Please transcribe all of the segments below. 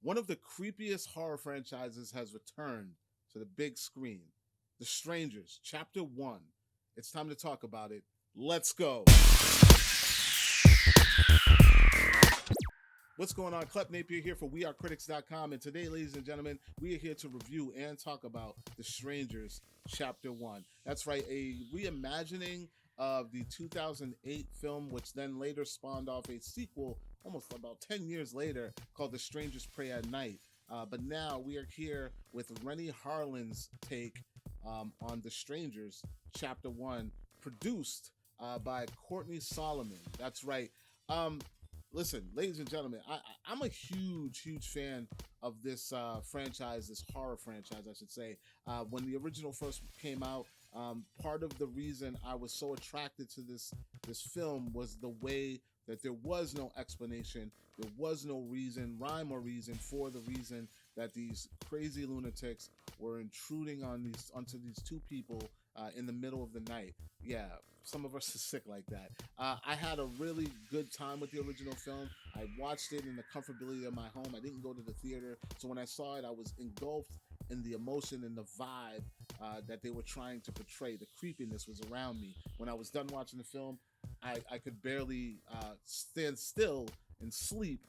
One of the creepiest horror franchises has returned to the big screen. The Strangers, Chapter 1. It's time to talk about it. Let's go. What's going on? Klep Napier here for wearecritix.com. And today, ladies and gentlemen, we are here to review and talk about The Strangers, Chapter 1. That's right, a reimagining of the 2008 film, which then later spawned off a sequel almost about 10 years later called The Strangers Prey at Night. But now we are here with Rennie Harlin's take on The Strangers, Chapter 1, produced by Courtney Solomon. That's right. Listen, ladies and gentlemen, I'm a huge fan of this franchise, this horror franchise, I should say. When the original first came out, part of the reason I was so attracted to this film was the way that there was no explanation, there was no reason, rhyme or reason for the reason that these crazy lunatics were intruding onto these two people in the middle of the night. Yeah, some of us are sick like that. I had a really good time with the original film. I watched it in the comfortability of my home. I didn't go to the theater, so when I saw it, I was engulfed in the emotion and the vibe that they were trying to portray. The creepiness was around me. When I was done watching the film, I could barely stand still and sleep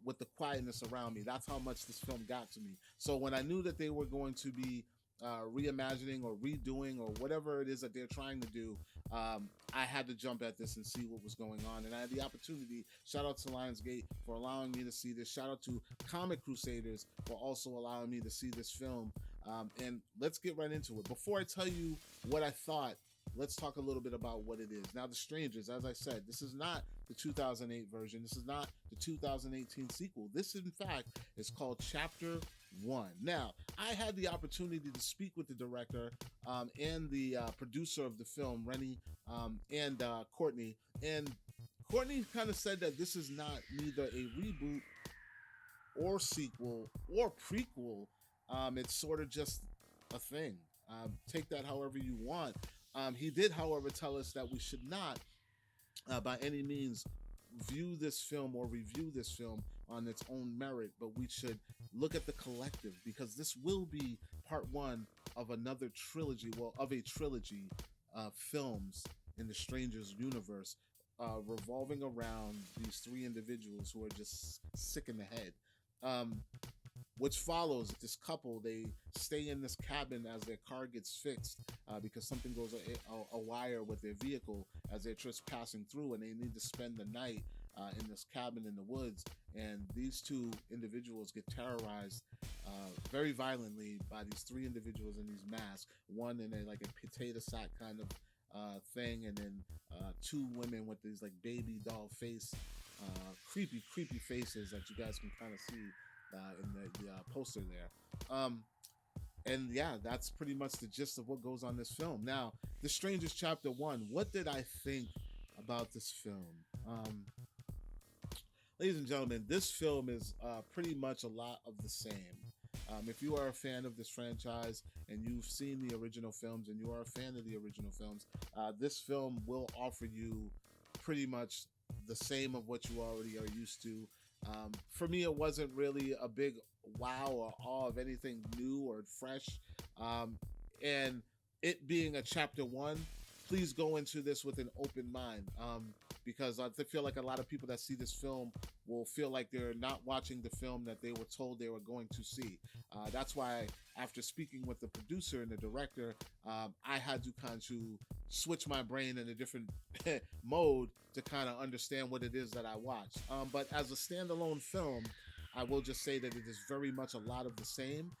with the quietness around me. That's how much this film got to me. So when I knew that they were going to be reimagining or redoing or whatever it is that they're trying to do, I had to jump at this and see what was going on. And I had the opportunity. Shout out to Lionsgate for allowing me to see this. Shout out to Comic Crusaders for also allowing me to see this film. And let's get right into it. Before I tell you what I thought, let's talk a little bit about what it is. Now, The Strangers, as I said, this is not the 2008 version. This is not the 2018 sequel. This, in fact, is called Chapter 1. Now, I had the opportunity to speak with the director and the producer of the film, Rennie and Courtney. And Courtney kind of said that this is not neither a reboot or sequel or prequel. It's sort of just a thing. Take that however you want. He did, however, tell us that we should not, by any means, view this film or review this film on its own merit, but we should look at the collective, because this will be part one of another trilogy, of a trilogy of films in the Strangers universe, revolving around these three individuals who are just sick in the head. Which follows this couple. They stay in this cabin as their car gets fixed because something goes a wire with their vehicle as they're just passing through, and they need to spend the night in this cabin in the woods. And these two individuals get terrorized very violently by these three individuals in these masks. One in a potato sack kind of thing, and then two women with these like baby doll face, creepy faces that you guys can kind of see in the poster there. And yeah, that's pretty much the gist of what goes on this film. Now, The Strangers Chapter 1, what did I think about this film? Ladies and gentlemen, this film is pretty much a lot of the same. If you are a fan of this franchise and you've seen the original films and you are a fan of the original films, this film will offer you pretty much the same of what you already are used to. For me, it wasn't really a big wow or awe of anything new or fresh. And it being a chapter one, please go into this with an open mind. Because I feel like a lot of people that see this film will feel like they're not watching the film that they were told they were going to see. That's why, after speaking with the producer and the director, I had to kind of switch my brain in a different mode to kind of understand what it is that I watched. But as a standalone film, I will just say that it is very much a lot of the same.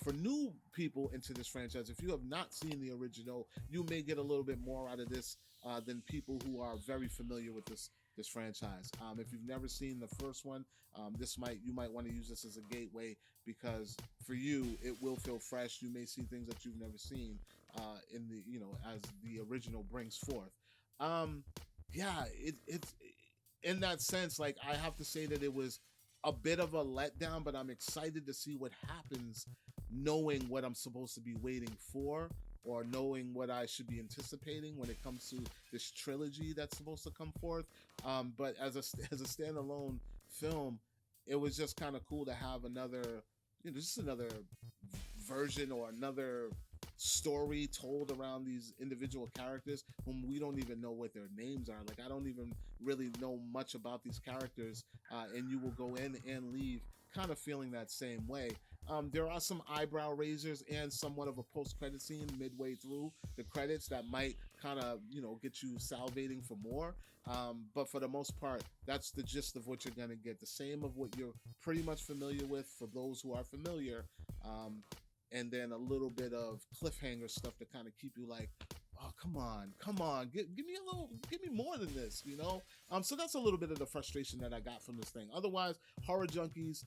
For new people into this franchise, if you have not seen the original, you may get a little bit more out of this than people who are very familiar with this franchise. If you've never seen the first one, you might want to use this as a gateway, because for you it will feel fresh. You may see things that you've never seen in the as the original brings forth. It's in that sense, like, I have to say that it was a bit of a letdown, but I'm excited to see what happens, knowing what I'm supposed to be waiting for, or knowing what I should be anticipating when it comes to this trilogy that's supposed to come forth. But as a standalone film, it was just kind of cool to have another, just another version or another story told around these individual characters whom we don't even know what their names are. Like, I don't even really know much about these characters, and you will go in and leave kind of feeling that same way. There are some eyebrow raisers and somewhat of a post-credit scene midway through the credits that might kind of, get you salivating for more. But for the most part, that's the gist of what you're going to get. The same of what you're pretty much familiar with for those who are familiar. And then a little bit of cliffhanger stuff to kind of keep you like, oh, come on, give me a little, give me more than this. So that's a little bit of the frustration that I got from this thing. Otherwise, horror junkies,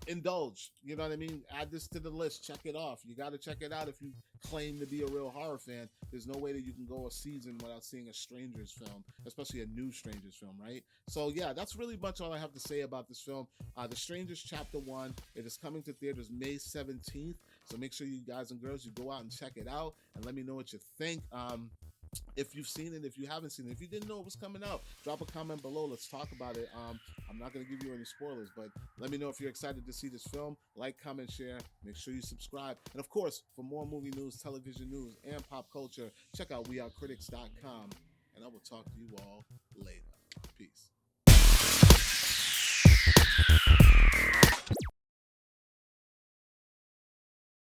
indulge. You know what I mean? Add this to the list. Check it off. You got to check it out if you claim to be a real horror fan. There's no way that you can go a season without seeing a Strangers film, especially a new Strangers film, right? So yeah, that's really much all I have to say about this film. The Strangers Chapter 1. It is coming to theaters May 17th. So make sure you guys and girls, you go out and check it out and let me know what you think. If you've seen it, if you haven't seen it, if you didn't know it was coming out, drop a comment below. Let's talk about it. I'm not going to give you any spoilers, but let me know if you're excited to see this film. Like, comment, share. Make sure you subscribe. And of course, for more movie news, television news, and pop culture, check out wearecritix.com. And I will talk to you all later. Peace.